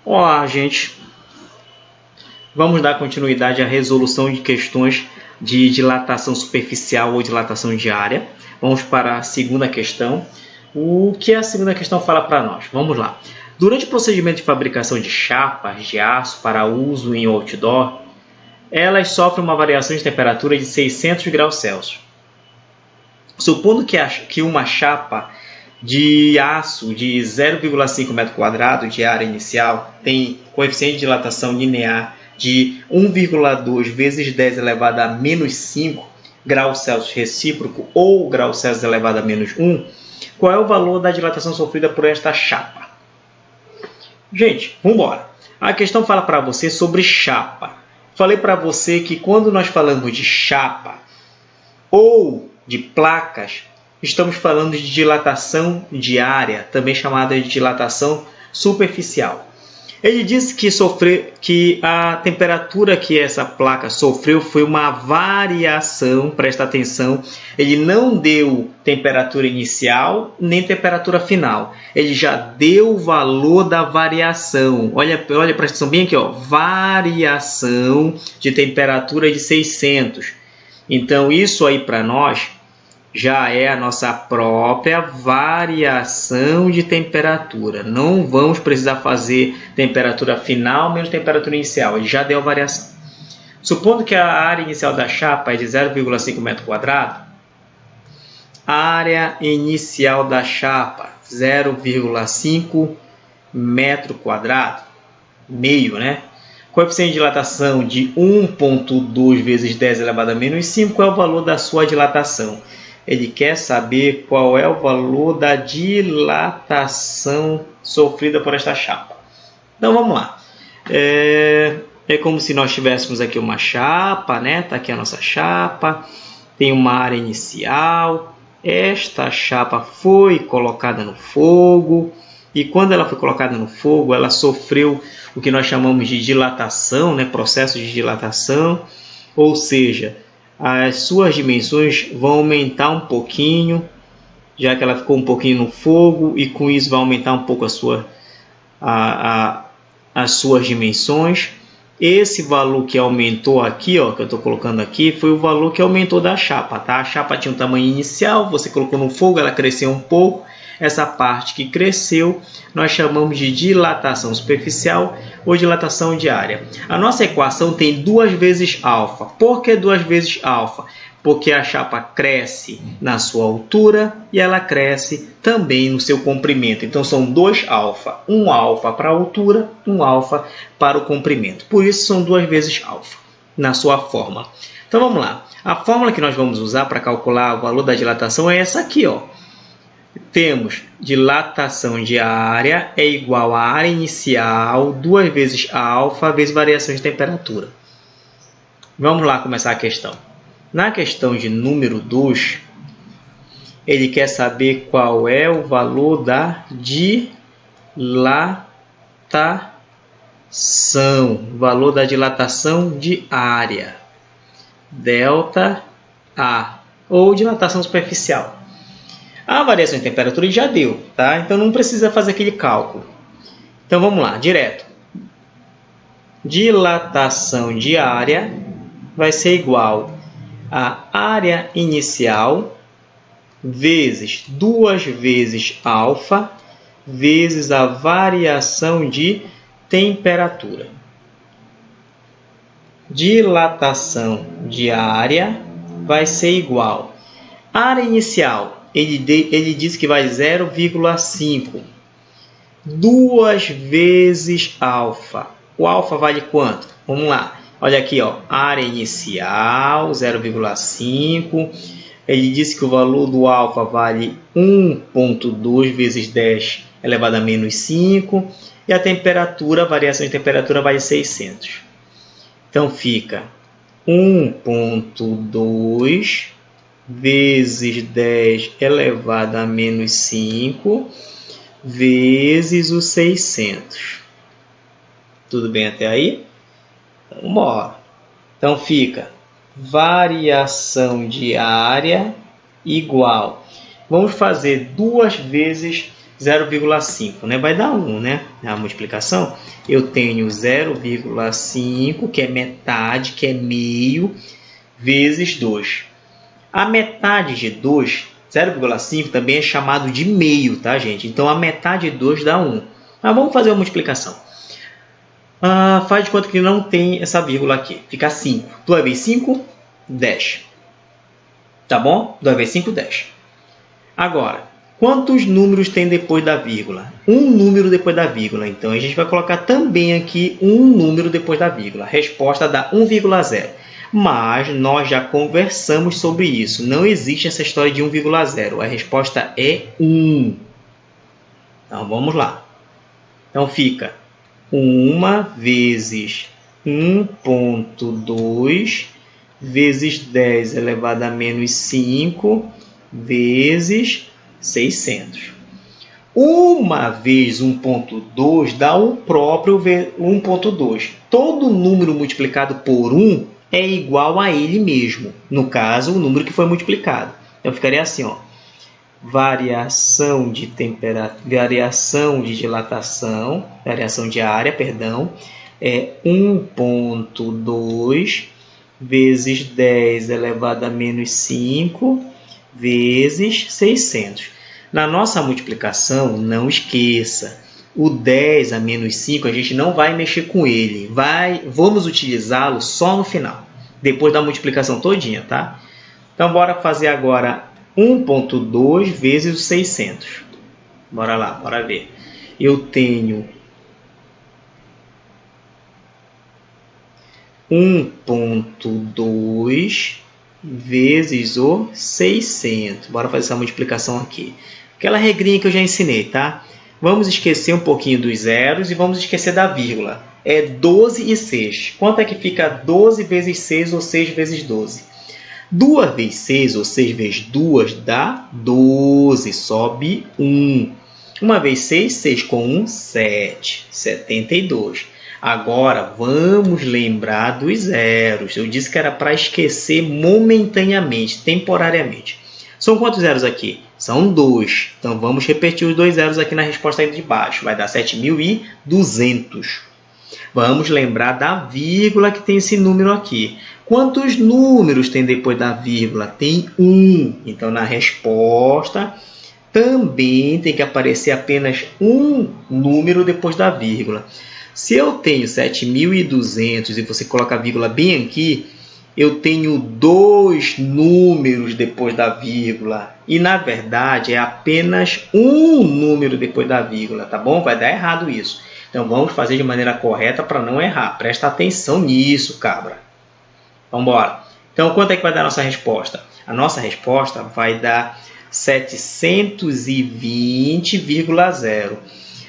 Olá, gente. Vamos dar continuidade à resolução de questões de dilatação superficial ou dilatação diária. Vamos para a segunda questão. O que a segunda questão fala para nós? Vamos lá. Durante o procedimento de fabricação de chapas de aço para uso em outdoor, elas sofrem uma variação de temperatura de 600 graus Celsius. Supondo que uma chapa de aço de 0,5 m² de área inicial tem coeficiente de dilatação linear de 1,2 vezes 10 elevado a menos 5 graus Celsius recíproco ou graus Celsius elevado a menos 1, qual é o valor da dilatação sofrida por esta chapa? Gente, vamos embora. A questão fala para você sobre chapa. Falei para você que quando nós falamos de chapa ou de placas, estamos falando de dilatação diária, também chamada de dilatação superficial. Ele disse que a temperatura que essa placa sofreu foi uma variação, presta atenção, ele não deu temperatura inicial nem temperatura final, ele já deu o valor da variação. Olha, presta atenção bem aqui, ó, variação de temperatura de 600. Então isso aí para nós já é a nossa própria variação de temperatura. Não vamos precisar fazer temperatura final menos temperatura inicial. Ele já deu a variação. Supondo que a área inicial da chapa é de 0,5 m², área inicial da chapa 0,5 m², meio, né? Coeficiente de dilatação de 1,2 vezes 10 elevado a menos 5 é o valor da sua dilatação. Ele quer saber qual é o valor da dilatação sofrida por esta chapa. Então vamos lá. É como se nós tivéssemos aqui uma chapa, né? Está aqui a nossa chapa. Tem uma área inicial. Esta chapa foi colocada no fogo. E quando ela foi colocada no fogo, ela sofreu o que nós chamamos de dilatação, né? Processo de dilatação. Ou seja, as suas dimensões vão aumentar um pouquinho, já que ela ficou um pouquinho no fogo, e com isso vai aumentar um pouco as suas dimensões. Esse valor que aumentou aqui, ó, que eu estou colocando aqui, foi o valor que aumentou da chapa, tá? A chapa tinha um tamanho inicial, você colocou no fogo, ela cresceu um pouco. Essa parte que cresceu, nós chamamos de dilatação superficial ou dilatação diária. A nossa equação tem 2 vezes alfa. Por que 2 vezes alfa? Porque a chapa cresce na sua altura e ela cresce também no seu comprimento. Então, são 2 alfa. Um alfa para a altura, um alfa para o comprimento. Por isso, são 2 vezes alfa na sua fórmula. Então, vamos lá. A fórmula que nós vamos usar para calcular o valor da dilatação é essa aqui, ó. Temos dilatação diária é igual a área inicial, 2 vezes alfa, vezes variação de temperatura. Vamos lá começar a questão. Na questão de número 2, ele quer saber qual é o valor da dilatação, valor da dilatação diária, delta A, ou dilatação superficial. A variação de temperatura já deu, tá? Então não precisa fazer aquele cálculo. Então vamos lá, direto. Dilatação diária vai ser igual a área inicial vezes 2 vezes alfa vezes a variação de temperatura. Dilatação diária vai ser igual a área inicial. Ele diz que vai 0,5. 2 vezes alfa. O alfa vale quanto? Vamos lá. Olha aqui, ó, área inicial, 0,5. Ele disse que o valor do alfa vale 1,2 vezes 10 elevado a menos 5. E a temperatura, a variação de temperatura, vale 600. Então, fica 1,2 vezes 10 elevado a menos 5 vezes os 600. Tudo bem até aí? Então, bora. Então, fica variação diária igual. Vamos fazer 2 vezes 0,5, né? Vai dar 1, né? A multiplicação. Eu tenho 0,5, que é metade, que é meio, vezes 2. A metade de 2, 0,5, também é chamado de meio, tá, gente? Então, a metade de 2 dá 1. Mas vamos fazer uma multiplicação. Faz de conta que não tem essa vírgula aqui. Fica 5. 2 vezes 5, 10. Tá bom? 2 vezes 5, 10. Agora, quantos números tem depois da vírgula? Um número depois da vírgula. Então, a gente vai colocar também aqui um número depois da vírgula. A resposta dá 1,0. Mas nós já conversamos sobre isso. Não existe essa história de 1,0. A resposta é 1. Então, vamos lá. Então, fica 1 vezes 1,2 vezes 10 elevado a menos 5 vezes 600. 1 vezes 1,2 dá o próprio 1,2. Todo número multiplicado por 1 é igual a ele mesmo. No caso, o número que foi multiplicado. Então, ficaria assim, ó. Variação de temperatura, variação de dilatação, variação de área, perdão, é 1,2 vezes 10 elevado a menos 5 vezes 600. Na nossa multiplicação, não esqueça, o 10 a menos 5 a gente não vai mexer com ele, vamos utilizá-lo só no final, depois da multiplicação todinha, tá? Então, bora fazer agora 1,2 vezes os 600. Bora lá, bora ver. Eu tenho 1,2 vezes o 600. Bora fazer essa multiplicação aqui. Aquela regrinha que eu já ensinei, tá? Vamos esquecer um pouquinho dos zeros e vamos esquecer da vírgula. É 12 e 6. Quanto é que fica 12 vezes 6 ou 6 vezes 12? 2 vezes 6 ou 6 vezes 2 dá 12. Sobe 1. 1 vezes 6, 6 com 1, 7. 72. Agora, vamos lembrar dos zeros. Eu disse que era para esquecer momentaneamente, temporariamente. São quantos zeros aqui? São 2. Então, vamos repetir os 2 zeros aqui na resposta aí de baixo. Vai dar 7.200. Vamos lembrar da vírgula que tem esse número aqui. Quantos números tem depois da vírgula? Tem 1. Então, na resposta, também tem que aparecer apenas um número depois da vírgula. Se eu tenho 7.200 e você coloca a vírgula bem aqui, eu tenho 2 números depois da vírgula. E, na verdade, é apenas um número depois da vírgula, tá bom? Vai dar errado isso. Então, vamos fazer de maneira correta para não errar. Presta atenção nisso, cabra. Vamos embora. Então, quanto é que vai dar a nossa resposta? A nossa resposta vai dar 720,0.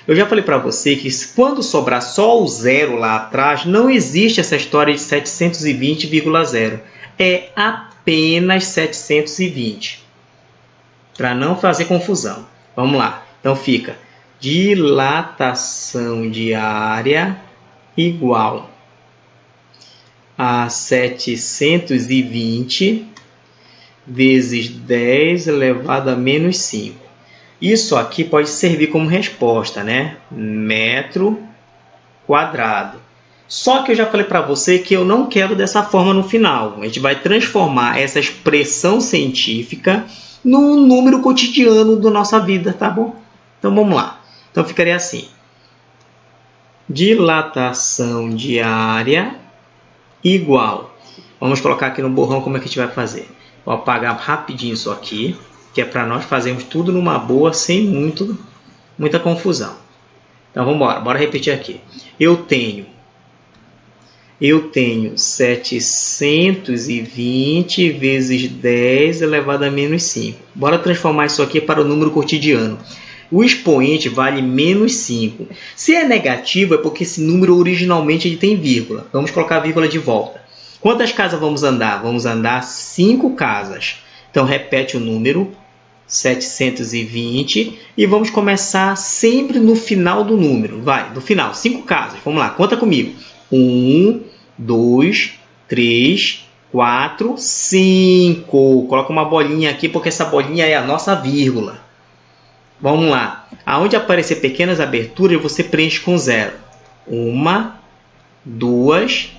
Eu já falei para você que quando sobrar só o zero lá atrás, não existe essa história de 720,0. É apenas 720. Para não fazer confusão. Vamos lá. Então, fica dilatação de área igual a 720 vezes 10 elevado a menos 5. Isso aqui pode servir como resposta, né? Metro quadrado. Só que eu já falei para você que eu não quero dessa forma no final. A gente vai transformar essa expressão científica num número cotidiano da nossa vida, tá bom? Então, vamos lá. Então, ficaria assim. Dilatação de área igual. Vamos colocar aqui no borrão como é que a gente vai fazer. Vou apagar rapidinho isso aqui, que é para nós fazermos tudo numa boa, sem muita confusão. Então, vamos embora. Bora repetir aqui. Eu tenho 720 vezes 10 elevado a menos 5. Bora transformar isso aqui para o número cotidiano. O expoente vale menos 5. Se é negativo, é porque esse número originalmente ele tem vírgula. Vamos colocar a vírgula de volta. Quantas casas vamos andar? Vamos andar 5 casas. Então, repete o número, 720. E vamos começar sempre no final do número. Vai, no final, 5 casas. Vamos lá, conta comigo. 1, 2, 3, 4, 5. Coloca uma bolinha aqui, porque essa bolinha é a nossa vírgula. Vamos lá. Aonde aparecer pequenas aberturas, você preenche com 0. 1, 2,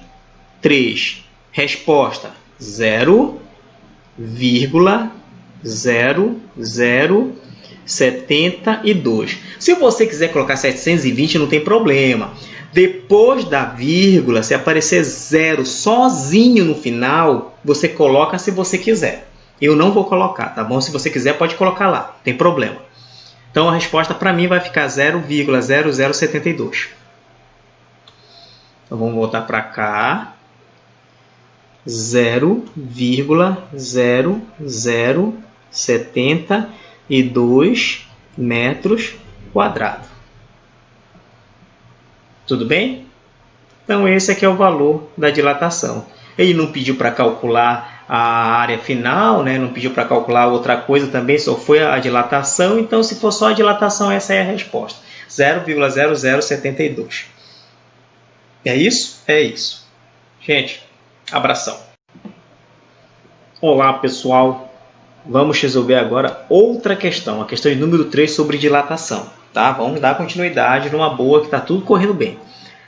3. Resposta: 0,0072. Se você quiser colocar 720, não tem problema. Depois da vírgula, se aparecer 0 sozinho no final, você coloca se você quiser. Eu não vou colocar, tá bom? Se você quiser, pode colocar lá, não tem problema. Então, a resposta para mim vai ficar 0,0072. Então, vamos voltar para cá. 0,0072 metros quadrados. Tudo bem? Então, esse aqui é o valor da dilatação. Ele não pediu para calcular a área final, né? Não pediu para calcular outra coisa também, só foi a dilatação. Então, se for só a dilatação, essa é a resposta. 0,0072. É isso? É isso. Gente, abração. Olá, pessoal. Vamos resolver agora outra questão, a questão de número 3 sobre dilatação. Tá? Vamos dar continuidade numa boa, que está tudo correndo bem.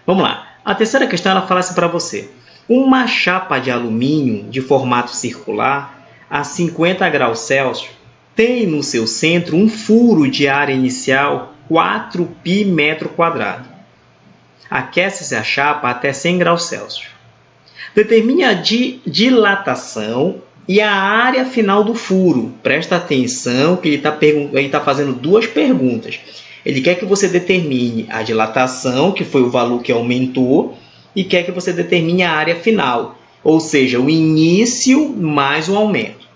Vamos lá. A terceira questão, ela fala assim para você. Uma chapa de alumínio de formato circular a 50 graus Celsius tem no seu centro um furo de área inicial 4π metro quadrado. Aquece-se a chapa até 100 graus Celsius. Determine a dilatação e a área final do furo. Presta atenção que ele está fazendo duas perguntas. Ele quer que você determine a dilatação, que foi o valor que aumentou, e quer que você determine a área final, ou seja, o início mais o aumento.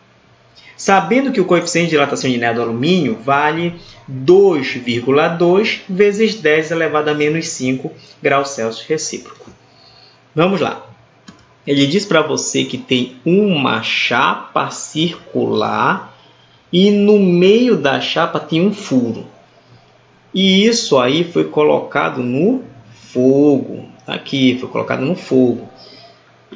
Sabendo que o coeficiente de dilatação linear do alumínio vale 2,2 vezes 10 elevado a menos 5 graus Celsius recíproco. Vamos lá. Ele diz para você que tem uma chapa circular e no meio da chapa tem um furo. E isso aí foi colocado no fogo. Aqui, foi colocado no fogo.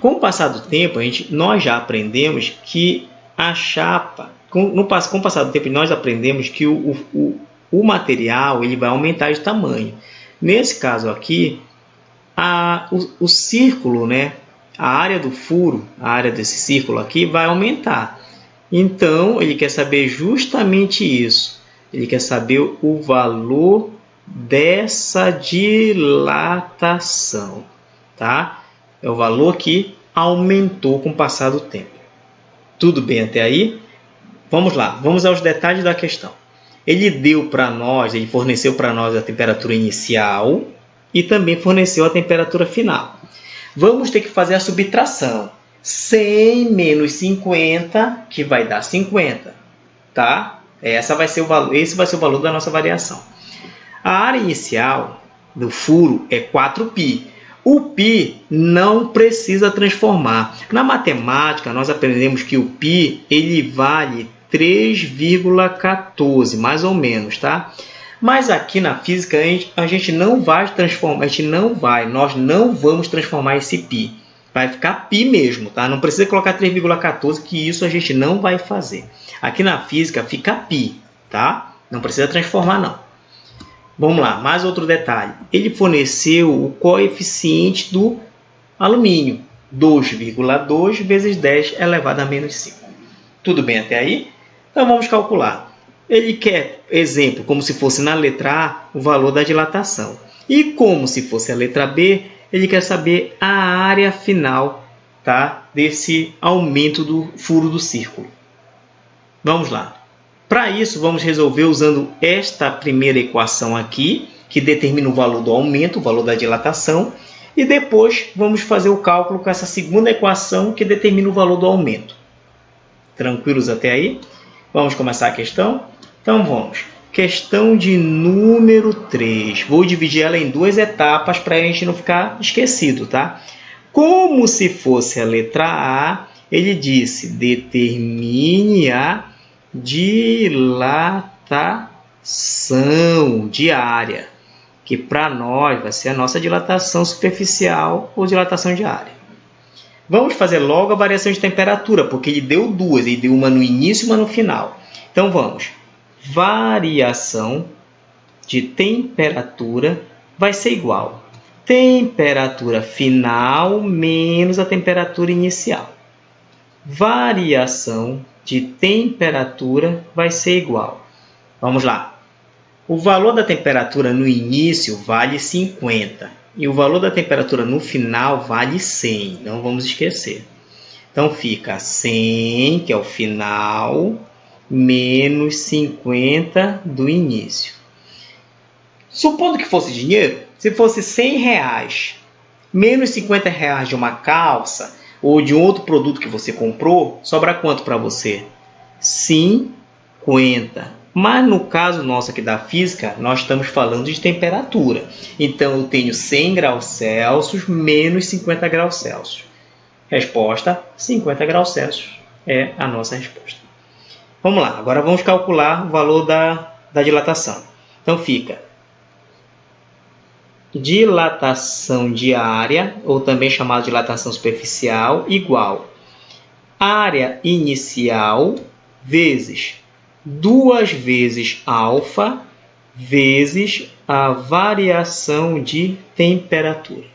Com o passar do tempo, nós já aprendemos que a chapa... Com o passar do tempo, nós aprendemos que o material ele vai aumentar de tamanho. Nesse caso aqui, o círculo, né? A área do furo, a área desse círculo aqui, vai aumentar. Então, ele quer saber justamente isso. Ele quer saber o valor dessa dilatação, tá? É o valor que aumentou com o passar do tempo. Tudo bem até aí? Vamos lá, vamos aos detalhes da questão. Ele forneceu para nós a temperatura inicial e também forneceu a temperatura final. Vamos ter que fazer a subtração. 100 menos 50, que vai dar 50, tá? Esse vai ser o valor da nossa variação. A área inicial do furo é 4π. O π não precisa transformar. Na matemática, nós aprendemos que o π ele vale 3,14, mais ou menos, tá? Mas aqui na física a gente não vai transformar, nós não vamos transformar esse π. Vai ficar π mesmo, tá? Não precisa colocar 3,14, que isso a gente não vai fazer. Aqui na física fica π, tá? Não precisa transformar, não. Vamos lá, mais outro detalhe. Ele forneceu o coeficiente do alumínio, 2,2 vezes 10 elevado a menos 5. Tudo bem até aí? Então vamos calcular. Ele quer, exemplo, como se fosse na letra A, o valor da dilatação. E como se fosse a letra B, ele quer saber a área final, tá, desse aumento do furo do círculo. Vamos lá. Para isso, vamos resolver usando esta primeira equação aqui, que determina o valor do aumento, o valor da dilatação, e depois vamos fazer o cálculo com essa segunda equação, que determina o valor do aumento. Tranquilos até aí? Vamos começar a questão? Então vamos. Questão de número 3. Vou dividir ela em duas etapas para a gente não ficar esquecido, tá? Como se fosse a letra A, ele disse, determine a dilatação diária, que para nós vai ser a nossa dilatação superficial ou dilatação diária. Vamos fazer logo a variação de temperatura, porque ele deu duas, ele deu uma no início e uma no final. Então vamos. variação de temperatura vai ser igual temperatura final menos a temperatura inicial. Variação de temperatura vai ser igual. Vamos lá. O valor da temperatura no início vale 50 e o valor da temperatura no final vale 100. Não vamos esquecer. Então fica 100, que é o final, menos 50 do início. Supondo que fosse dinheiro, se fosse R$100 menos R$50 de uma calça ou de outro produto que você comprou, sobra quanto para você? 50. Mas no caso nosso aqui da física, nós estamos falando de temperatura. Então eu tenho 100 graus Celsius menos 50 graus Celsius. Resposta, 50 graus Celsius é a nossa resposta. Vamos lá, agora vamos calcular o valor da dilatação. Então fica dilatação diária, ou também chamada dilatação superficial, igual área inicial vezes 2 vezes alfa vezes a variação de temperatura.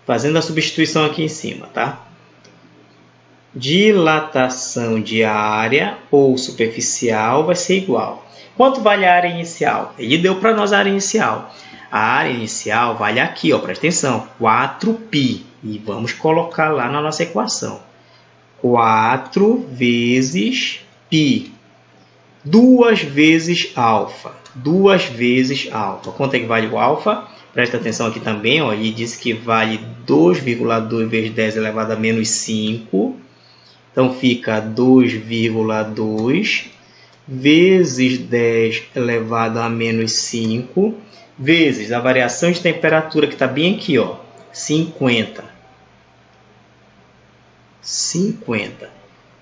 Fazendo a substituição aqui em cima, tá? Dilatação diária ou superficial vai ser igual. Quanto vale a área inicial? Ele deu para nós a área inicial. A área inicial vale aqui, ó, presta atenção, 4π. E vamos colocar lá na nossa equação. 4 vezes π. 2 vezes alfa. 2 vezes alfa. Quanto é que vale o alfa? Presta atenção aqui também, ó, ele disse que vale 2,2 vezes 10 elevado a menos 5. Então fica 2,2 vezes 10 elevado a menos 5 vezes a variação de temperatura que está bem aqui, ó, 50.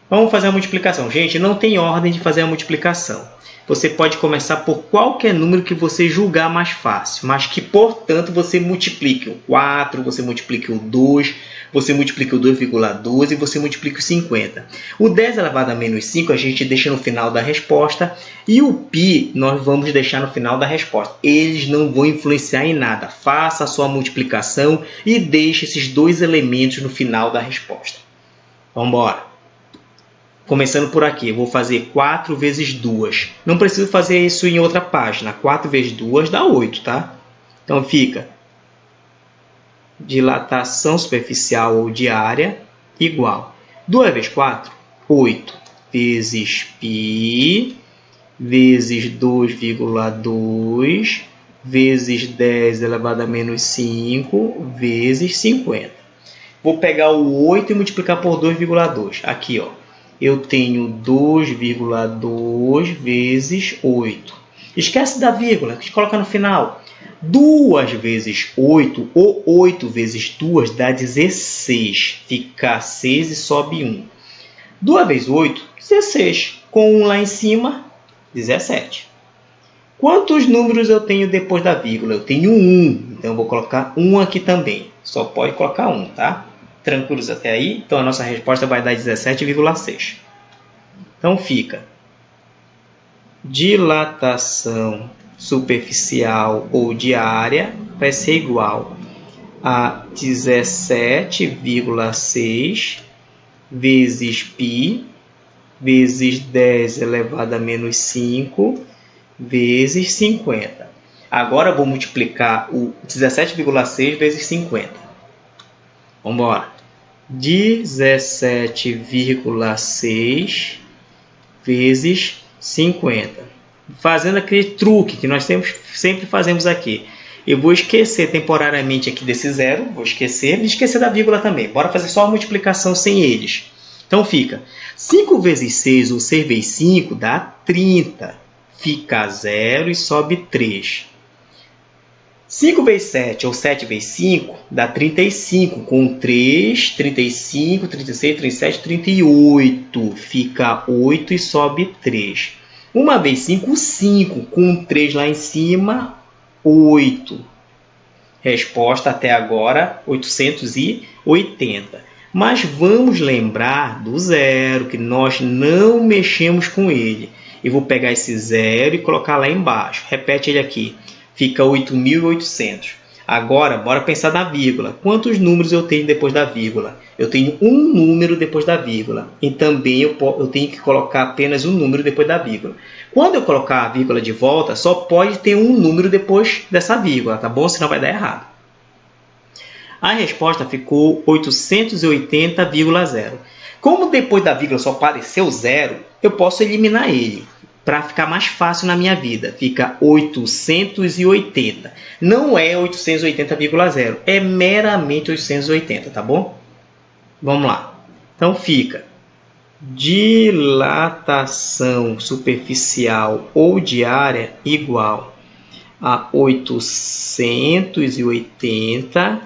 Vamos fazer a multiplicação. Gente, não tem ordem de fazer a multiplicação. Você pode começar por qualquer número que você julgar mais fácil, mas que, portanto, você multiplique o 4, você multiplique o 2, você multiplica o 2,12 e você multiplica o 50. O 10 elevado a menos 5 a gente deixa no final da resposta e o π nós vamos deixar no final da resposta. Eles não vão influenciar em nada. Faça a sua multiplicação e deixe esses dois elementos no final da resposta. Vamos embora. Começando por aqui, eu vou fazer 4 vezes 2. Não preciso fazer isso em outra página. 4 vezes 2 dá 8, tá? Então fica dilatação superficial ou diária igual 2 vezes 4, 8 vezes π vezes 2,2 vezes 10 elevado a menos 5 vezes 50. Vou pegar o 8 e multiplicar por 2,2. Aqui, ó, eu tenho 2,2 vezes 8. Esquece da vírgula, que a gente coloca no final. 2 vezes 8, ou 8 vezes 2 dá 16. Fica 6 e sobe 1. 2 vezes 8, 16. Com 1 lá em cima, 17. Quantos números eu tenho depois da vírgula? Eu tenho 1. Então, eu vou colocar 1 aqui também. Só pode colocar 1, tá? Tranquilos até aí? Então, a nossa resposta vai dar 17,6. Então, fica dilatação superficial ou diária vai ser igual a 17,6 vezes π vezes 10 elevado a menos 5 vezes 50. Agora, eu vou multiplicar o 17,6 vezes 50. Vamos embora. 17,6 vezes 50. Fazendo aquele truque que nós sempre fazemos aqui. Eu vou esquecer temporariamente aqui desse zero. Vou esquecer e esquecer da vírgula também. Bora fazer só a multiplicação sem eles. Então fica 5 vezes 6 ou 6 vezes 5 dá 30. Fica 0 e sobe 3. 5 vezes 7 ou 7 vezes 5 dá 35. Com 3, 35, 36, 37, 38. Fica 8 e sobe 3. 1 vezes 5, 5. Com 3 lá em cima, 8. Resposta até agora, 880. Mas vamos lembrar do zero, que nós não mexemos com ele. Eu vou pegar esse zero e colocar lá embaixo. Repete ele aqui. Fica 8.800. Agora, bora pensar na vírgula. Quantos números eu tenho depois da vírgula? Eu tenho um número depois da vírgula. E também eu tenho que colocar apenas um número depois da vírgula. Quando eu colocar a vírgula de volta, só pode ter um número depois dessa vírgula, tá bom? Senão vai dar errado. A resposta ficou 880,0. Como depois da vírgula só apareceu zero, eu posso eliminar ele para ficar mais fácil na minha vida. Fica 880. Não é 880,0, é meramente 880, tá bom? Vamos lá. Então fica dilatação superficial ou de área igual a 880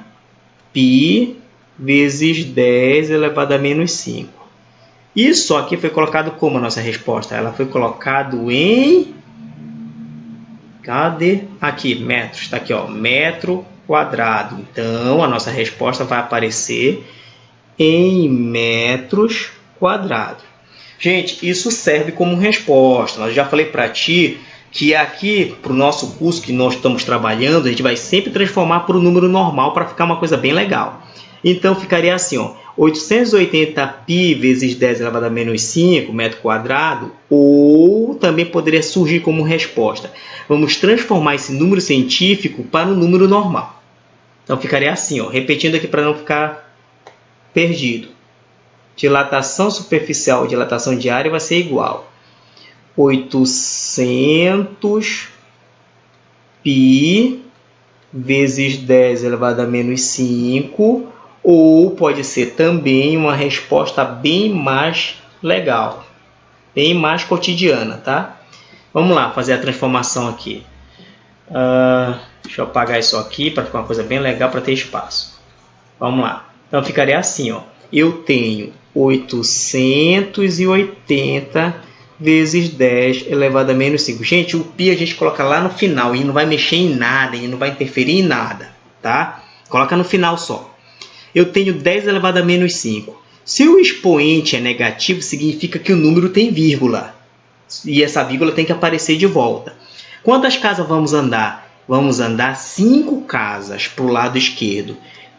π vezes 10 elevado a menos 5. Isso aqui foi colocado como a nossa resposta? Ela foi colocado em... Cadê? Aqui, metros. Está aqui, ó, metro quadrado. Então, a nossa resposta vai aparecer em metros quadrados. Gente, isso serve como resposta. Eu já falei para ti que aqui, para o nosso curso que nós estamos trabalhando, a gente vai sempre transformar para o número normal para ficar uma coisa bem legal. Então, ficaria assim, ó, 880 π vezes 10 elevado a menos 5 metro quadrado, ou também poderia surgir como resposta. Vamos transformar esse número científico para um número normal. Então, ficaria assim, ó, repetindo aqui para não ficar perdido. Dilatação superficial e dilatação de área vai ser igual 800 π vezes 10 elevado a menos 5, ou pode ser também uma resposta bem mais legal, bem mais cotidiana, tá? Vamos lá, fazer a transformação aqui. Deixa eu apagar isso aqui para ficar uma coisa bem legal para ter espaço. Vamos lá. Então, ficaria assim, ó. Eu tenho 880 vezes 10 elevado a menos 5. Gente, o π a gente coloca lá no final e não vai mexer em nada, e não vai interferir em nada, tá? Coloca no final só. Eu tenho 10 elevado a menos 5. Se o expoente é negativo, significa que o número tem vírgula. E essa vírgula tem que aparecer de volta. Quantas casas vamos andar? Vamos andar 5 casas para o lado esquerdo.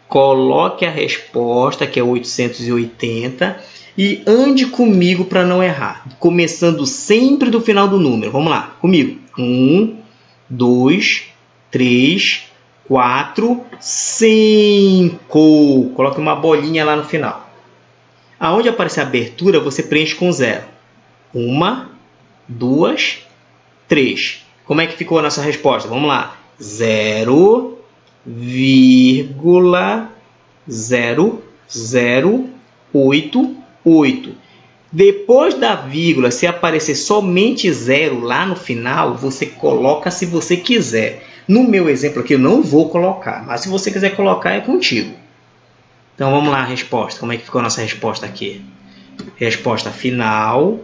Coloque a resposta, que é 880, e ande comigo para não errar. Começando sempre do final do número. Vamos lá, comigo. 1, 2, 3, 4, 5. Coloque uma bolinha lá no final. Aonde aparecer a abertura, você preenche com 0. 1, 2, 3. Como é que ficou a nossa resposta? Vamos lá. 0,008. Depois da vírgula, se aparecer somente 0 lá no final, você coloca se você quiser. No meu exemplo aqui, eu não vou colocar, mas se você quiser colocar, é contigo. Então, vamos lá a resposta. Como é que ficou a nossa resposta aqui? Resposta final,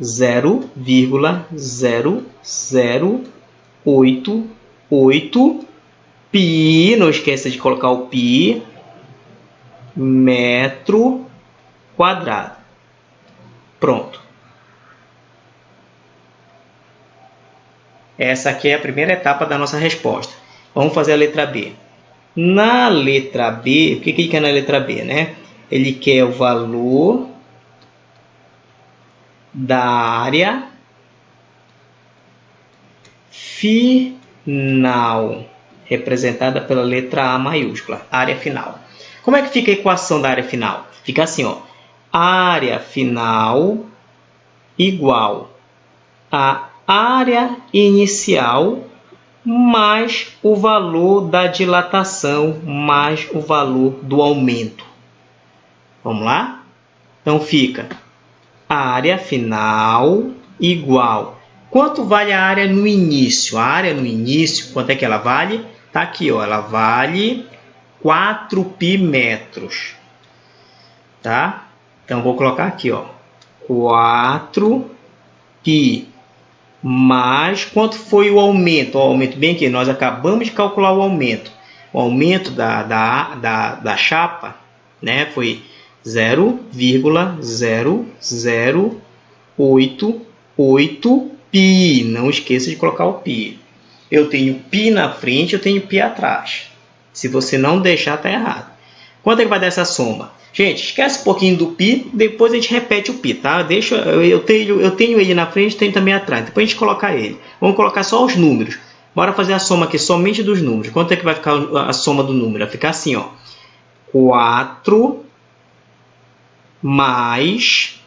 0,0088 π, não esqueça de colocar o π, metro quadrado. Pronto. Essa aqui é a primeira etapa da nossa resposta. Vamos fazer a letra B. Na letra B, o que ele quer na letra B, né? Ele quer o valor da área final, representada pela letra A maiúscula, área final. Como é que fica a equação da área final? Fica assim, ó. Área final igual a área inicial mais o valor da dilatação mais o valor do aumento. Vamos lá? Então, fica a área final igual. Quanto vale a área no início? A área no início, quanto é que ela vale? Está aqui, ó, ela vale 4 π metros. Tá? Então, vou colocar aqui, ó, 4 π mais quanto foi o aumento? O aumento bem aqui, nós acabamos de calcular o aumento. O aumento da chapa, né, foi 0,0088 π. Não esqueça de colocar o π. Eu tenho π na frente, eu tenho π atrás. Se você não deixar, está errado. Quanto é que vai dar essa soma? Gente, esquece um pouquinho do π, depois a gente repete o π, tá? Eu tenho ele na frente, tenho também atrás. Depois a gente coloca ele. Vamos colocar só os números. Bora fazer a soma aqui somente dos números. Quanto é que vai ficar a soma do número? Vai ficar assim, ó. 4 mais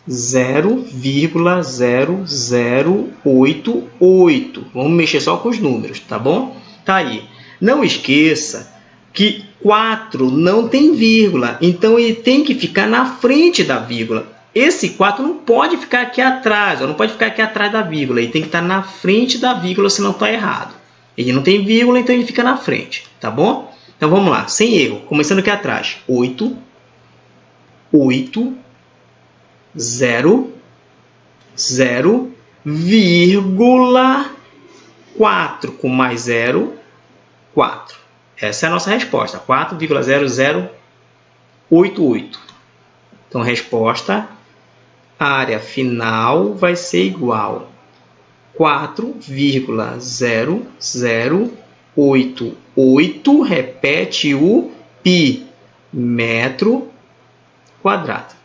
0,0088. Vamos mexer só com os números, tá bom? Tá aí. Não esqueça que 4 não tem vírgula, então ele tem que ficar na frente da vírgula. Esse 4 não pode ficar aqui atrás, não pode ficar aqui atrás da vírgula, ele tem que estar na frente da vírgula, senão está errado. Ele não tem vírgula, então ele fica na frente, tá bom? Então vamos lá, sem erro, começando aqui atrás. 8, 0, 0,4 com mais 0, 4. Essa é a nossa resposta, 4,0088. Então, resposta, área final vai ser igual a 4,0088, repete o π, metro quadrado.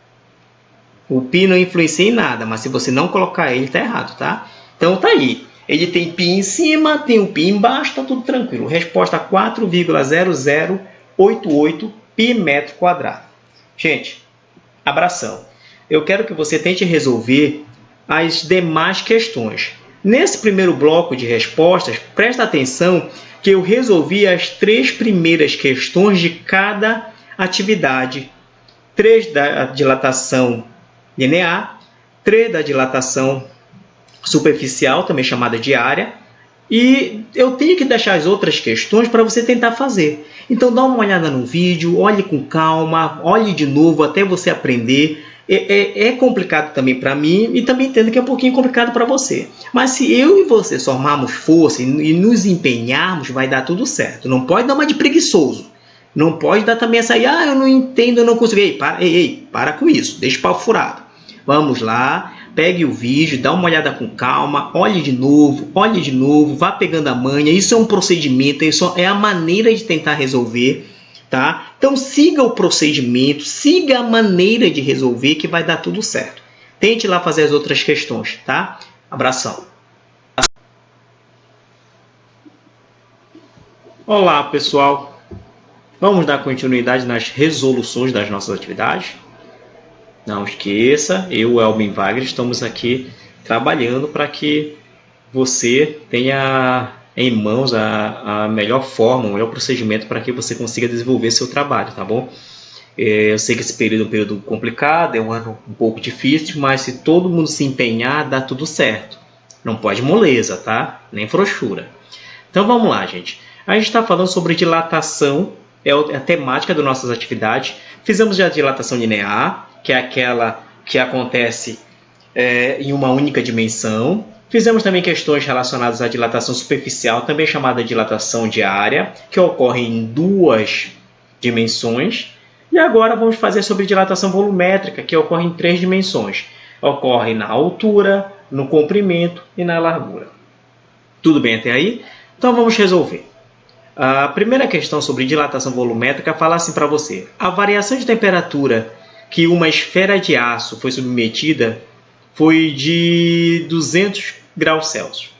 O π não influencia em nada, mas se você não colocar ele, está errado, tá? Então, tá aí. Ele tem π em cima, tem um π embaixo, está tudo tranquilo. Resposta 4,0088 π metro quadrado. Gente, abração. Eu quero que você tente resolver as demais questões. Nesse primeiro bloco de respostas, presta atenção que eu resolvi as 3 primeiras questões de cada atividade. 3 da dilatação linear, 3 da dilatação superficial, também chamada de área, e eu tenho que deixar as outras questões para você tentar fazer. Então dá uma olhada no vídeo, olhe com calma, olhe de novo até você aprender. É complicado também para mim e também entendo que é um pouquinho complicado para você. Mas se eu e você somarmos força e nos empenharmos, vai dar tudo certo. Não pode dar uma de preguiçoso. Não pode dar também essa aí, eu não entendo, eu não consigo. Para com isso, deixa o pau furado. Vamos lá. Pegue o vídeo, dá uma olhada com calma, olhe de novo, vá pegando a manha. Isso é um procedimento, isso é a maneira de tentar resolver, tá? Então siga o procedimento, siga a maneira de resolver que vai dar tudo certo. Tente lá fazer as outras questões, tá? Abração. Olá, pessoal. Vamos dar continuidade nas resoluções das nossas atividades. Não esqueça, eu, Elvin Wagner, estamos aqui trabalhando para que você tenha em mãos a melhor forma, o melhor procedimento para que você consiga desenvolver seu trabalho, tá bom? Eu sei que esse período é um período complicado, é um ano um pouco difícil, mas se todo mundo se empenhar, dá tudo certo. Não pode moleza, tá? Nem frouxura. Então vamos lá, gente. A gente está falando sobre dilatação, é a temática das nossas atividades. Fizemos já a dilatação linear, que é aquela que acontece em uma única dimensão. Fizemos também questões relacionadas à dilatação superficial, também chamada dilatação de área, que ocorre em 2 dimensões. E agora vamos fazer sobre dilatação volumétrica, que ocorre em 3 dimensões. Ocorre na altura, no comprimento e na largura. Tudo bem até aí? Então vamos resolver. A primeira questão sobre dilatação volumétrica fala assim para você. A variação de temperatura que uma esfera de aço foi submetida foi de 200 graus Celsius.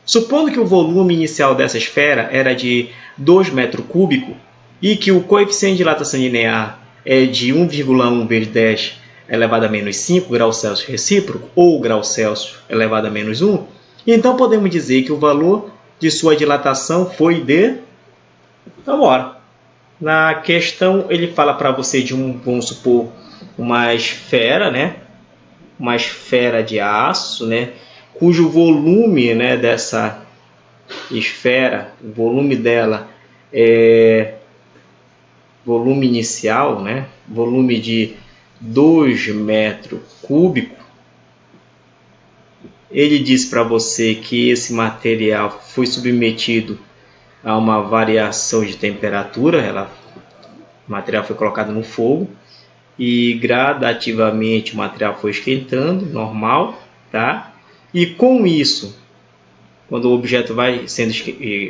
Supondo que o volume inicial dessa esfera era de 2 metros cúbicos e que o coeficiente de dilatação linear é de 1,1 vezes 10 elevado a menos 5 graus Celsius recíproco, ou graus Celsius elevado a menos 1, então podemos dizer que o valor de sua dilatação foi de... Então, bora. Na questão, ele fala para você de vamos supor, uma esfera, né? Uma esfera de aço, né? Cujo volume, né, dessa esfera, o volume dela é volume inicial, né? Volume de 2 metros cúbicos. Ele diz para você que esse material foi submetido a uma variação de temperatura, O material foi colocado no fogo e gradativamente o material foi esquentando, normal, tá? E com isso, quando o objeto vai sendo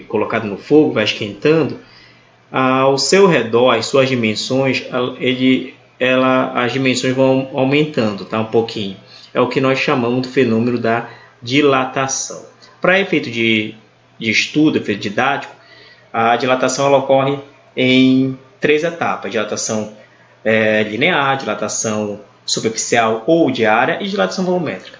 colocado no fogo, vai esquentando, ao seu redor, as suas dimensões, as dimensões vão aumentando, tá? Um pouquinho. É o que nós chamamos do fenômeno da dilatação. Para efeito de estudo, efeito didático, a dilatação ela ocorre em 3 etapas: dilatação linear, dilatação superficial ou diária e dilatação volumétrica.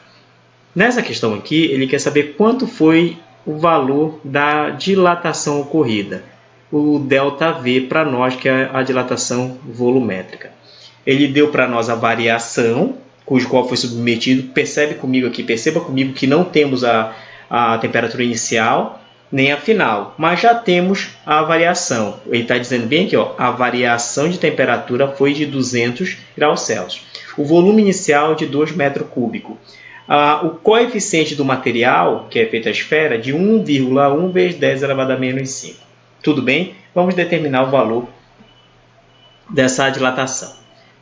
Nessa questão aqui, ele quer saber quanto foi o valor da dilatação ocorrida, o ΔV para nós, que é a dilatação volumétrica. Ele deu para nós a variação, cujo qual foi submetido. Perceba comigo que não temos a temperatura inicial nem a final, mas já temos a variação. Ele está dizendo bem aqui, ó, a variação de temperatura foi de 200 graus Celsius. O volume inicial de 2 metros cúbicos. O coeficiente do material, que é feita a esfera, de 1,1 vezes 10 elevado a menos 5. Tudo bem? Vamos determinar o valor dessa dilatação.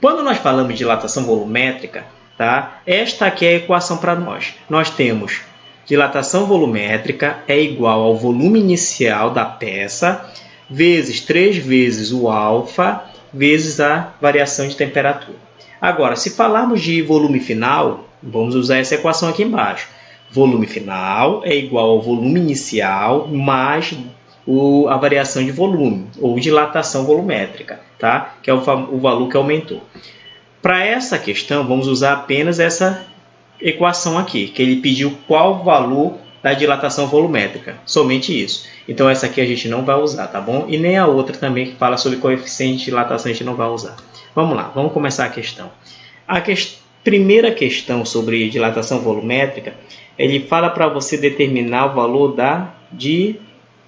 Quando nós falamos de dilatação volumétrica, tá? Esta aqui é a equação para nós. Nós temos dilatação volumétrica é igual ao volume inicial da peça vezes 3 vezes o alfa vezes a variação de temperatura. Agora, se falarmos de volume final, vamos usar essa equação aqui embaixo. Volume final é igual ao volume inicial mais a variação de volume, ou dilatação volumétrica, tá? Que é o valor que aumentou. Para essa questão, vamos usar apenas essa equação aqui, que ele pediu qual o valor da dilatação volumétrica, somente isso. Então essa aqui a gente não vai usar, tá bom? E nem a outra também que fala sobre coeficiente de dilatação a gente não vai usar. Vamos lá, vamos começar a questão. Primeira questão sobre dilatação volumétrica, ele fala para você determinar o valor da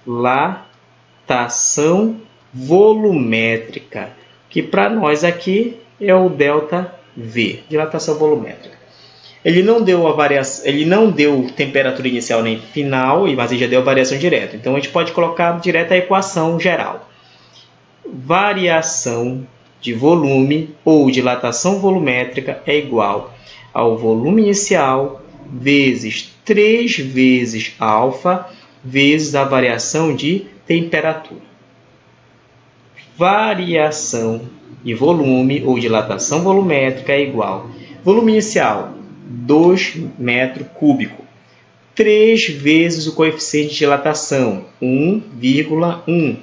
dilatação volumétrica, que para nós aqui é o ΔV, dilatação volumétrica. Ele não deu a variação, ele não deu temperatura inicial nem final, mas ele já deu a variação direta. Então a gente pode colocar direto a equação geral. Variação de volume ou dilatação volumétrica é igual ao volume inicial vezes 3 vezes alfa vezes a variação de temperatura. Variação de volume ou dilatação volumétrica é igual volume inicial 2 metros cúbicos, 3 vezes o coeficiente de dilatação, 1,1,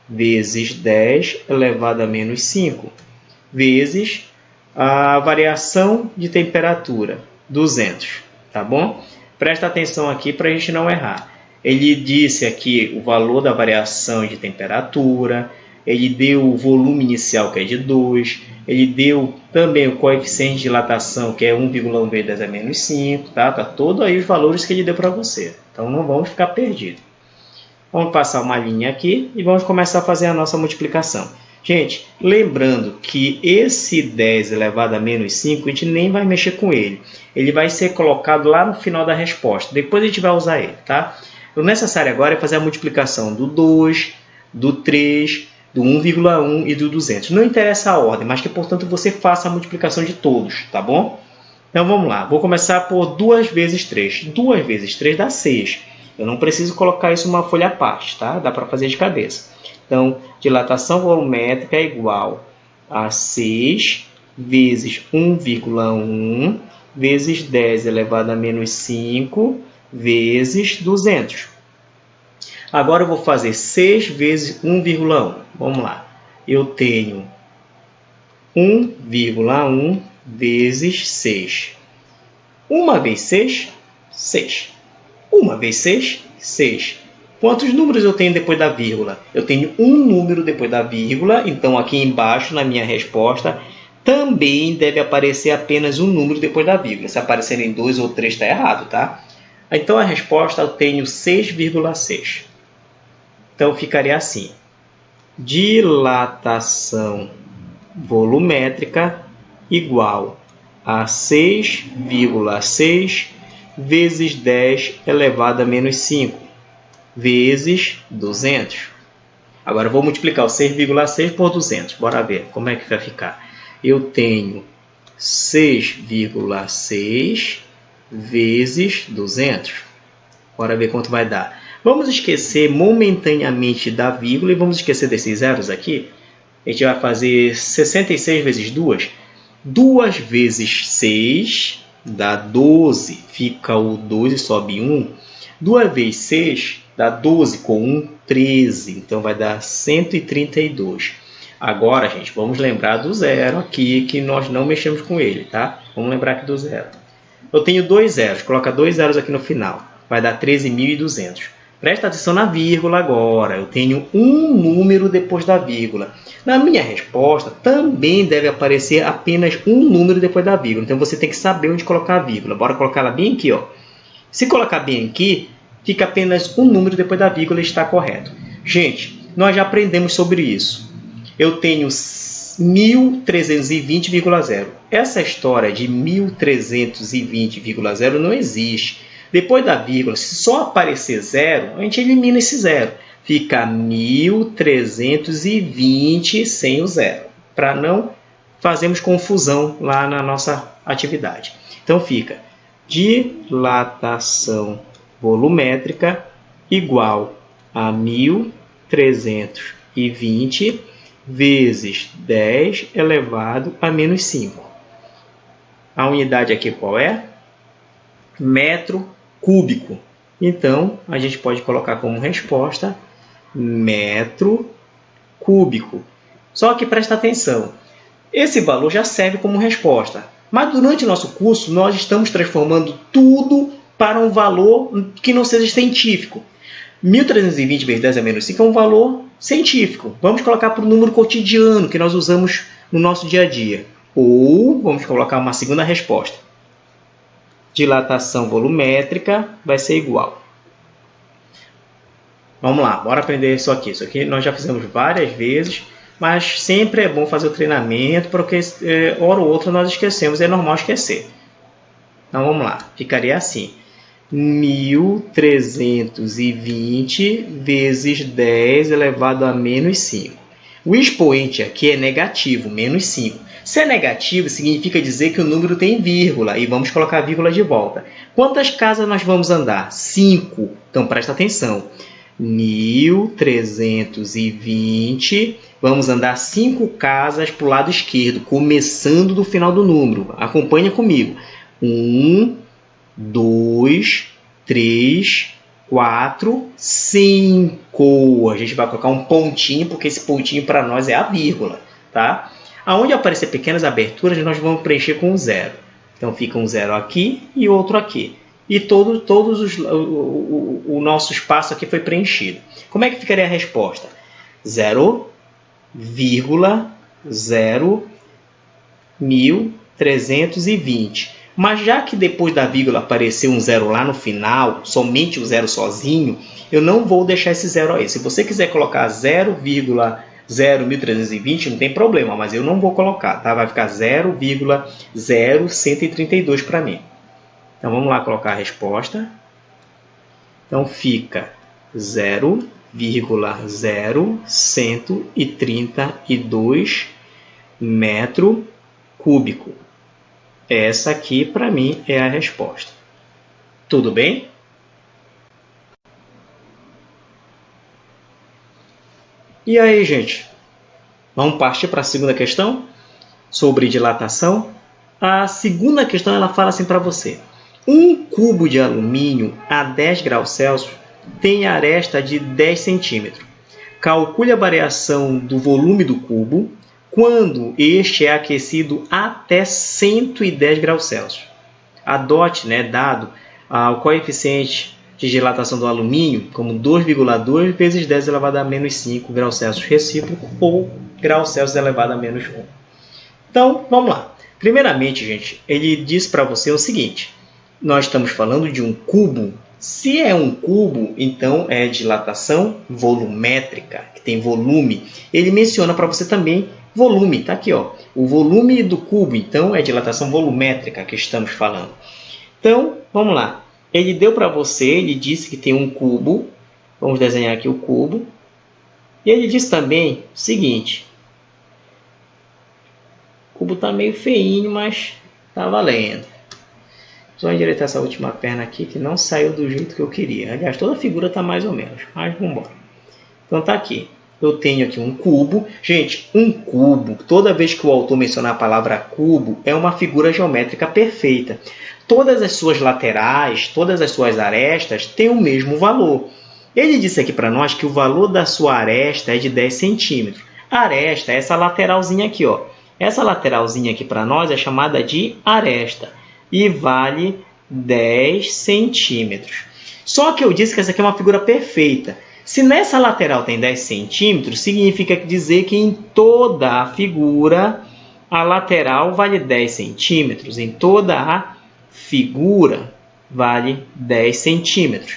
vezes 10 elevado a menos 5, vezes a variação de temperatura, 200, tá bom? Presta atenção aqui para a gente não errar. Ele disse aqui o valor da variação de temperatura, ele deu o volume inicial, que é de 2, ele deu também o coeficiente de dilatação, que é 1,1 vezes 10 a menos 5, tá? Tá todo aí os valores que ele deu para você. Então não vamos ficar perdidos. Vamos passar uma linha aqui e vamos começar a fazer a nossa multiplicação. Gente, lembrando que esse 10 elevado a menos 5, a gente nem vai mexer com ele. Ele vai ser colocado lá no final da resposta. Depois a gente vai usar ele, tá? O necessário agora é fazer a multiplicação do 2, do 3, do 1,1 e do 200. Não interessa a ordem, mas que, portanto, você faça a multiplicação de todos, tá bom? Então, vamos lá. Vou começar por 2 vezes 3. 2 vezes 3 dá 6. Eu não preciso colocar isso numa folha à parte, tá? Dá para fazer de cabeça. Então, dilatação volumétrica é igual a 6 vezes 1,1 vezes 10 elevado a menos 5 vezes 200. Agora eu vou fazer 6 vezes 1,1. Vamos lá. Eu tenho 1,1 vezes 6. 1 vezes 6, 6. 1 vezes 6, 6. Quantos números eu tenho depois da vírgula? Eu tenho um número depois da vírgula, então aqui embaixo na minha resposta também deve aparecer apenas um número depois da vírgula. Se aparecerem 2 ou 3 está errado, tá? Então a resposta eu tenho 6,6. Então ficaria assim: dilatação volumétrica igual a 6,6 vezes 10 elevado a menos 5 vezes 200. Agora eu vou multiplicar o 6,6 por 200. Bora ver como é que vai ficar. Eu tenho 6,6 vezes 200. Bora ver quanto vai dar. Vamos esquecer momentaneamente da vírgula e vamos esquecer desses zeros aqui. A gente vai fazer 66 vezes 2. 2 vezes 6 dá 12. Fica o 2 e sobe 1. 2 vezes 6 dá 12 com 1, 13. Então vai dar 132. Agora, gente, vamos lembrar do zero aqui, que nós não mexemos com ele, tá? Vamos lembrar aqui do zero. Eu tenho 2 zeros. Coloca 2 zeros aqui no final. Vai dar 13.200. Presta atenção na vírgula agora. Eu tenho um número depois da vírgula. Na minha resposta, também deve aparecer apenas um número depois da vírgula. Então, você tem que saber onde colocar a vírgula. Bora colocar ela bem aqui, ó. Se colocar bem aqui, fica apenas um número depois da vírgula e está correto. Gente, nós já aprendemos sobre isso. Eu tenho 1320,0. Essa história de 1320,0 não existe. Depois da vírgula, se só aparecer zero, a gente elimina esse zero. Fica 1320 sem o zero, para não fazermos confusão lá na nossa atividade. Então fica dilatação volumétrica igual a 1320 vezes 10 elevado a menos 5. A unidade aqui qual é? Metro cúbico. Então, a gente pode colocar como resposta metro cúbico. Só que presta atenção, esse valor já serve como resposta. Mas durante o nosso curso, nós estamos transformando tudo para um valor que não seja científico. 1320 vezes 10 a menos 5 é um valor científico. Vamos colocar para o número cotidiano que nós usamos no nosso dia a dia. Ou vamos colocar uma segunda resposta. Dilatação volumétrica vai ser igual. Vamos lá, bora aprender isso aqui. Isso aqui nós já fizemos várias vezes, mas sempre é bom fazer o treinamento, porque hora ou outra nós esquecemos, é normal esquecer. Então vamos lá, ficaria assim. 1320 vezes 10 elevado a menos 5. O expoente aqui é negativo, menos 5. Se é negativo, significa dizer que o número tem vírgula, e vamos colocar a vírgula de volta. Quantas casas nós vamos andar? 5. Então, presta atenção. 1320, vamos andar 5 casas para o lado esquerdo, começando do final do número. Acompanha comigo. 1, 2, 3, 4, 5. A gente vai colocar um pontinho, porque esse pontinho para nós é a vírgula, tá? Aonde aparecer pequenas aberturas, nós vamos preencher com um zero. Então, fica um zero aqui e outro aqui. E o nosso espaço aqui foi preenchido. Como é que ficaria a resposta? 0,01320. Mas já que depois da vírgula apareceu um zero lá no final, somente o zero sozinho, eu não vou deixar esse zero aí. Se você quiser colocar 0,01320, não tem problema, mas eu não vou colocar, tá? Vai ficar 0,0132 para mim. Então, vamos lá colocar a resposta. Então, fica 0,0132 metro cúbico. Essa aqui, para mim, é a resposta. Tudo bem? E aí, gente? Vamos partir para a segunda questão sobre dilatação. A segunda questão ela fala assim para você. Um cubo de alumínio a 10 graus Celsius tem aresta de 10 centímetros. Calcule a variação do volume do cubo quando este é aquecido até 110 graus Celsius. Adote, dado o coeficiente de dilatação do alumínio como 2,2 vezes 10 elevado a menos 5 graus Celsius recíproco ou graus Celsius elevado a menos 1. Então, vamos lá. Primeiramente, gente, ele diz para você o seguinte. Nós estamos falando de um cubo. Se é um cubo, então é dilatação volumétrica, que tem volume. Ele menciona para você também volume. Está aqui, ó, o volume do cubo. Então, é dilatação volumétrica que estamos falando. Então, vamos lá. Ele deu para você, ele disse que tem um cubo. Vamos desenhar aqui o cubo. E ele diz também o seguinte: o cubo está meio feinho, mas está valendo. Só endireitar essa última perna aqui, que não saiu do jeito que eu queria. Aliás, toda a figura está mais ou menos, mas vamos embora. Então tá aqui. Eu tenho aqui um cubo. Gente, um cubo, toda vez que o autor mencionar a palavra cubo, é uma figura geométrica perfeita. Todas as suas laterais, todas as suas arestas têm o mesmo valor. Ele disse aqui para nós que o valor da sua aresta é de 10 centímetros. A aresta é essa lateralzinha aqui, ó. Essa lateralzinha aqui para nós é chamada de aresta e vale 10 centímetros. Só que eu disse que essa aqui é uma figura perfeita. Se nessa lateral tem 10 centímetros, significa dizer que em toda a figura a lateral vale 10 centímetros. Em toda a figura vale 10 centímetros.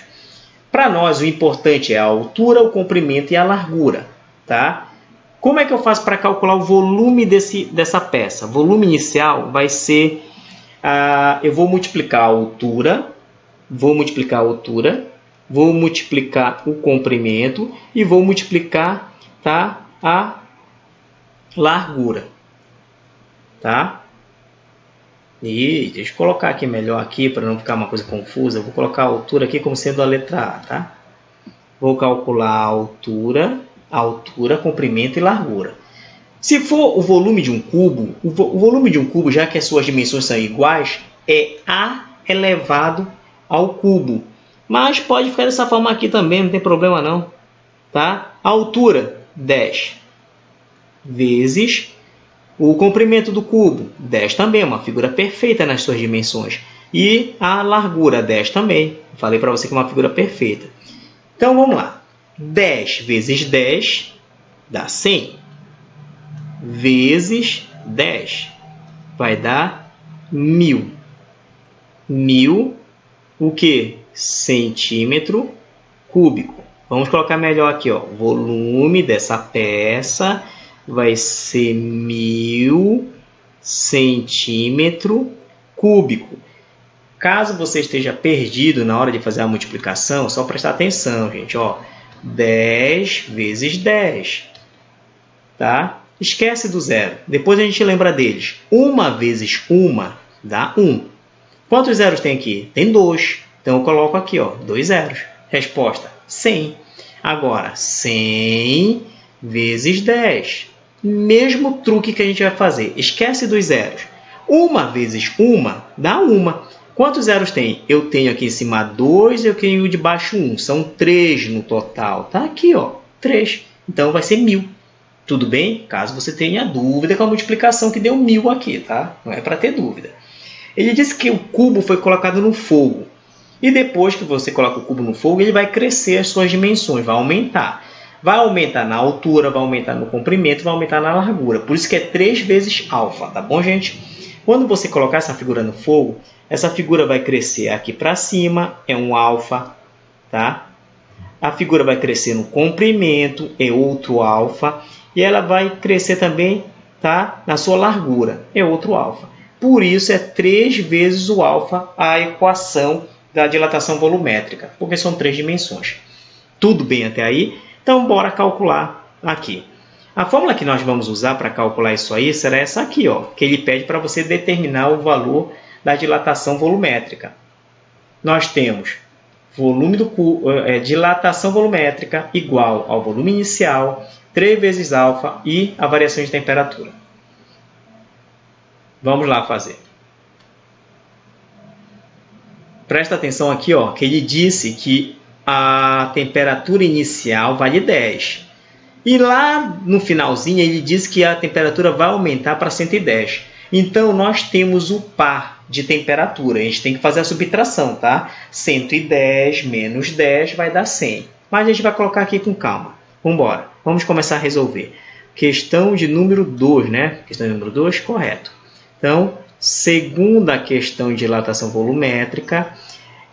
Para nós, o importante é a altura, o comprimento e a largura. Tá? Como é que eu faço para calcular o volume dessa peça? O volume inicial vai ser... eu vou multiplicar a altura, vou multiplicar o comprimento e vou multiplicar, tá, a largura. Tá? E deixa eu colocar aqui melhor aqui para não ficar uma coisa confusa. Eu vou colocar a altura aqui como sendo a letra A. Tá? Vou calcular a altura, comprimento e largura. Se for o volume de um cubo, o volume de um cubo, já que as suas dimensões são iguais, é A elevado ao cubo. Mas pode ficar dessa forma aqui também, não tem problema não. Tá? A altura, 10 vezes o comprimento do cubo, 10 também, uma figura perfeita nas suas dimensões. E a largura, 10 também. Falei para você que é uma figura perfeita. Então vamos lá. 10 vezes 10 dá 100. Vezes 10 vai dar 1000. 1000, o que? Centímetro cúbico. Vamos colocar melhor aqui, ó. O volume dessa peça vai ser 1000 centímetro cúbico. Caso você esteja perdido na hora de fazer a multiplicação, só prestar atenção, gente, ó. 10 vezes 10, tá? Esquece do zero. Depois a gente lembra deles. 1 vezes 1 dá 1. Quantos zeros tem aqui? Tem 2. Então eu coloco aqui, ó, 2 zeros. Resposta, 100. Agora, 100 vezes 10. Mesmo truque que a gente vai fazer. Esquece dos zeros. 1 vezes 1 dá 1. Quantos zeros tem? Eu tenho aqui em cima 2 e eu tenho de baixo 1. São 3 no total. Tá aqui, ó, 3. Então vai ser 1000. Tudo bem? Caso você tenha dúvida com a multiplicação que deu 1000 aqui, tá? Não é para ter dúvida. Ele disse que o cubo foi colocado no fogo. E depois que você coloca o cubo no fogo, ele vai crescer as suas dimensões, vai aumentar. Vai aumentar na altura, vai aumentar no comprimento, vai aumentar na largura. Por isso que é 3 vezes alfa, tá bom, gente? Quando você colocar essa figura no fogo, essa figura vai crescer aqui para cima, é um alfa, tá? A figura vai crescer no comprimento, é outro alfa. E ela vai crescer também, tá, na sua largura, é outro alfa. Por isso, é 3 vezes o alfa a equação da dilatação volumétrica, porque são 3 dimensões. Tudo bem até aí? Então, bora calcular aqui. A fórmula que nós vamos usar para calcular isso aí será essa aqui, ó, que ele pede para você determinar o valor da dilatação volumétrica. Nós temos volume do dilatação volumétrica igual ao volume inicial, 3 vezes alfa e a variação de temperatura. Vamos lá fazer. Presta atenção aqui, ó, que ele disse que a temperatura inicial vale 10. E lá no finalzinho ele disse que a temperatura vai aumentar para 110. Então nós temos o par de temperatura. A gente tem que fazer a subtração, tá? 110 menos 10 vai dar 100. Mas a gente vai colocar aqui com calma. Vamos embora. Vamos começar a resolver. Questão de número 2, né? Questão de número 2, correto. Então, segunda questão de dilatação volumétrica,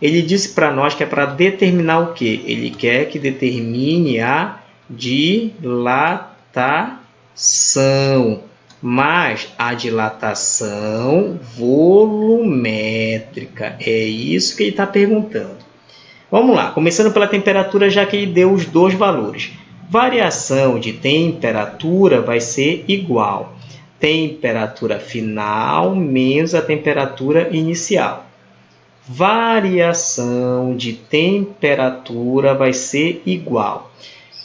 ele disse para nós que é para determinar o quê? Ele quer que determine a dilatação, mas a dilatação volumétrica. É isso que ele está perguntando. Vamos lá, começando pela temperatura, já que ele deu os dois valores. Variação de temperatura vai ser igual temperatura final menos a temperatura inicial. Variação de temperatura vai ser igual.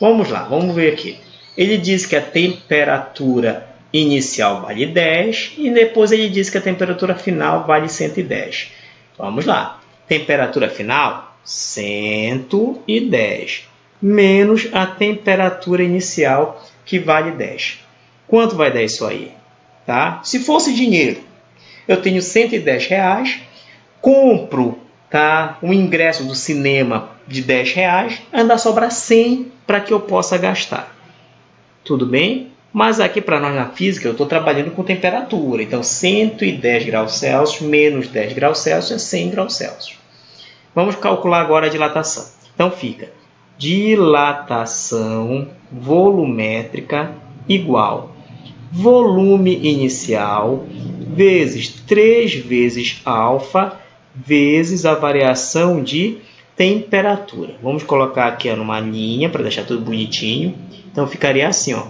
Vamos lá, vamos ver aqui. Ele diz que a temperatura inicial vale 10 e depois ele diz que a temperatura final vale 110. Vamos lá. Temperatura final, 110, menos a temperatura inicial, que vale 10. Quanto vai dar isso aí? Tá? Se fosse dinheiro, eu tenho R$110, compro, tá, um ingresso do cinema de R$10, ainda sobra 100 para que eu possa gastar. Tudo bem? Mas aqui para nós na física eu estou trabalhando com temperatura. Então 110 graus Celsius menos 10 graus Celsius é 100 graus Celsius. Vamos calcular agora a dilatação. Então fica dilatação volumétrica igual volume inicial vezes 3 vezes alfa vezes a variação de temperatura. Vamos colocar aqui numa linha para deixar tudo bonitinho. Então ficaria assim, ó.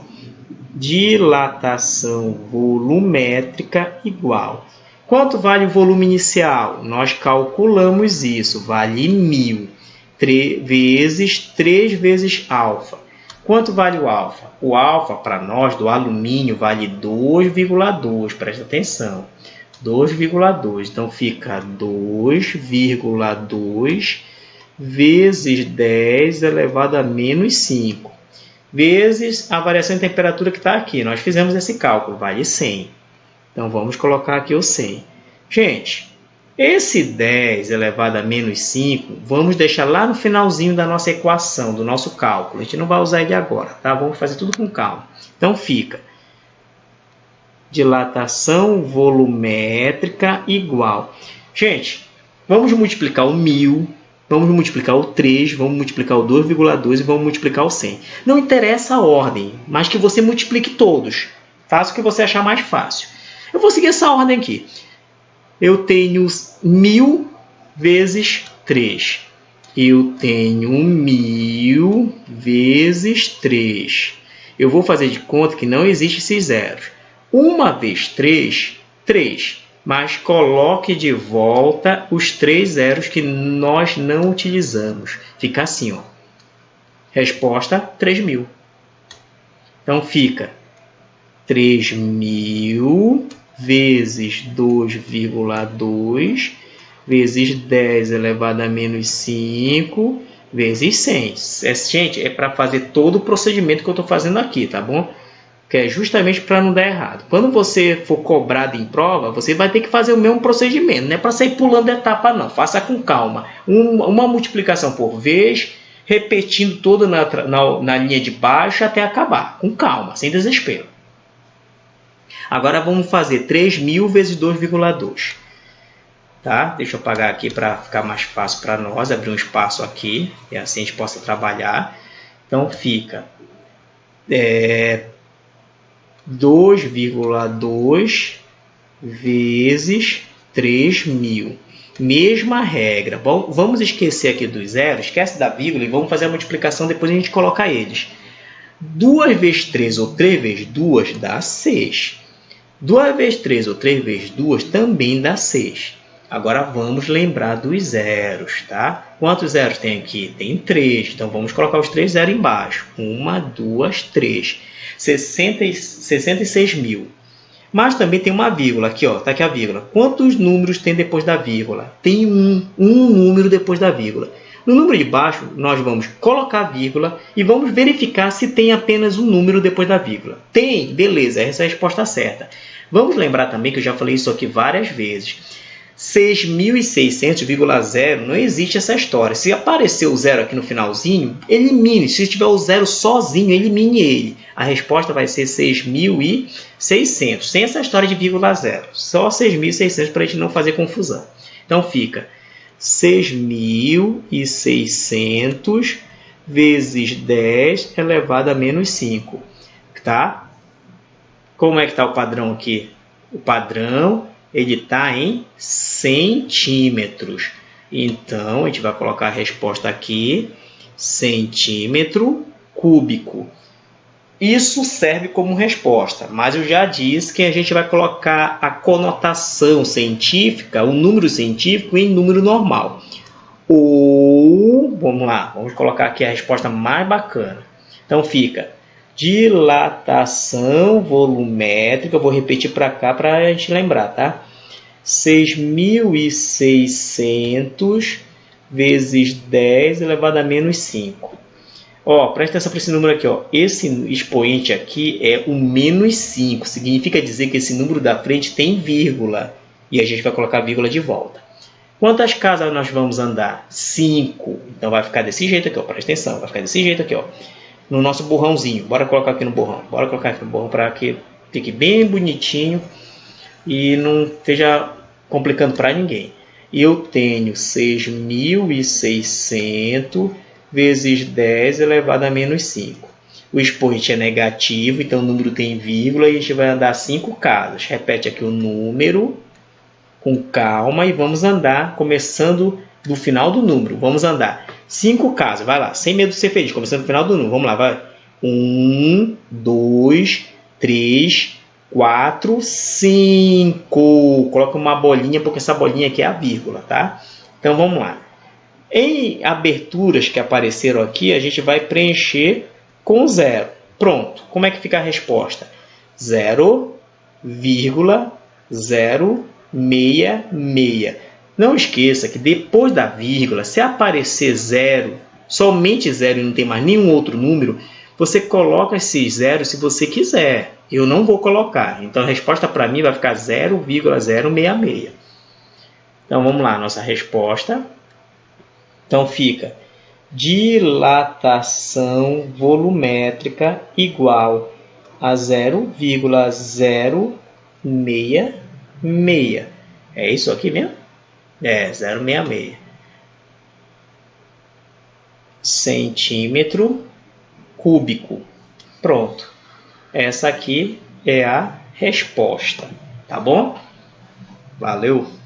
Dilatação volumétrica igual. Quanto vale o volume inicial? Nós calculamos isso, vale 1000 vezes 3 vezes alfa. Quanto vale o alfa? O alfa, para nós, do alumínio, vale 2,2. Presta atenção. 2,2. Então, fica 2,2 vezes 10 elevado a menos 5. Vezes a variação de temperatura que está aqui. Nós fizemos esse cálculo, vale 100. Então, vamos colocar aqui o 100. Gente, esse 10 elevado a menos 5, vamos deixar lá no finalzinho da nossa equação, do nosso cálculo. A gente não vai usar ele agora, tá? Vamos fazer tudo com calma. Então, fica dilatação volumétrica igual. Gente, vamos multiplicar o 1000. Vamos multiplicar o 3, vamos multiplicar o 2,2 e vamos multiplicar o 100. Não interessa a ordem, mas que você multiplique todos. Faça o que você achar mais fácil. Eu vou seguir essa ordem aqui. Eu tenho 1000 vezes 3. Eu tenho 1000 vezes 3. Eu vou fazer de conta que não existe esses zeros. 1 vezes 3, 3. Mas coloque de volta os 3 zeros que nós não utilizamos. Fica assim, ó. Resposta, 3.000. Então, fica 3.000 vezes 2,2 vezes 10 elevado a menos 5 vezes 100. Gente, é para fazer todo o procedimento que eu estou fazendo aqui, tá bom? Que é justamente para não dar errado. Quando você for cobrado em prova, você vai ter que fazer o mesmo procedimento. Não é para sair pulando etapa, não. Faça com calma. Uma multiplicação por vez, repetindo toda na linha de baixo até acabar. Com calma, sem desespero. Agora vamos fazer 3.000 vezes 2,2. Tá? Deixa eu apagar aqui para ficar mais fácil para nós. Abrir um espaço aqui. E assim a gente possa trabalhar. Então fica 2,2 vezes 3.000. Mesma regra. Bom, vamos esquecer aqui dos zeros. Esquece da vírgula e vamos fazer a multiplicação. Depois a gente coloca eles. 2 vezes 3 ou 3 vezes 2 dá 6. 2 vezes 3 ou 3 vezes 2 também dá 6. Agora vamos lembrar dos zeros, tá? Quantos zeros tem aqui? Tem 3. Então vamos colocar os 3 zeros embaixo. 1, 2, 3. 66.000. Mas também tem uma vírgula aqui, ó, tá aqui a vírgula. Quantos números tem depois da vírgula? Tem um número depois da vírgula. No número de baixo, nós vamos colocar a vírgula e vamos verificar se tem apenas um número depois da vírgula. Tem, beleza, essa é a resposta certa. Vamos lembrar também que eu já falei isso aqui várias vezes. 6.600,0 não existe essa história. Se aparecer o zero aqui no finalzinho, elimine. Se tiver o zero sozinho, elimine ele. A resposta vai ser 6.600, sem essa história de vírgula zero. Só 6.600 para a gente não fazer confusão. Então fica 6.600 vezes 10 elevado a menos 5. Tá? Como é que está o padrão aqui? O padrão ele está em centímetros. Então, a gente vai colocar a resposta aqui, centímetro cúbico. Isso serve como resposta, mas eu já disse que a gente vai colocar a conotação científica, o número científico em número normal. Ou, vamos lá, vamos colocar aqui a resposta mais bacana. Então fica dilatação volumétrica, eu vou repetir para cá para a gente lembrar, tá? 6.600 vezes 10 elevado a menos 5. Ó, presta atenção para esse número aqui, ó. Esse expoente aqui é o menos 5. Significa dizer que esse número da frente tem vírgula. E a gente vai colocar a vírgula de volta. Quantas casas nós vamos andar? 5. Então vai ficar desse jeito aqui, ó. Presta atenção, vai ficar desse jeito aqui, ó. No nosso borrãozinho. Bora colocar aqui no borrão. Bora colocar aqui no borrão para que fique bem bonitinho e não esteja complicando para ninguém. Eu tenho 6.600 vezes 10 elevado a menos 5. O expoente é negativo, então o número tem vírgula e a gente vai andar 5 casas. Repete aqui o número com calma e vamos andar começando do final do número. Vamos andar 5 casas, vai lá, sem medo de ser feliz, começando do final do número. Vamos lá, vai. 1, 2, 3, 4, 5. Coloca uma bolinha, porque essa bolinha aqui é a vírgula, tá? Então vamos lá. Em aberturas que apareceram aqui, a gente vai preencher com 0. Pronto. Como é que fica a resposta? 0,066. Não esqueça que depois da vírgula, se aparecer 0, somente 0 e não tem mais nenhum outro número, você coloca esses zeros se você quiser. Eu não vou colocar. Então a resposta para mim vai ficar 0,066. Então vamos lá, nossa resposta. Então fica dilatação volumétrica igual a 0,066. É isso aqui mesmo? É, 0,66. Centímetro cúbico. Pronto. Essa aqui é a resposta. Tá bom? Valeu!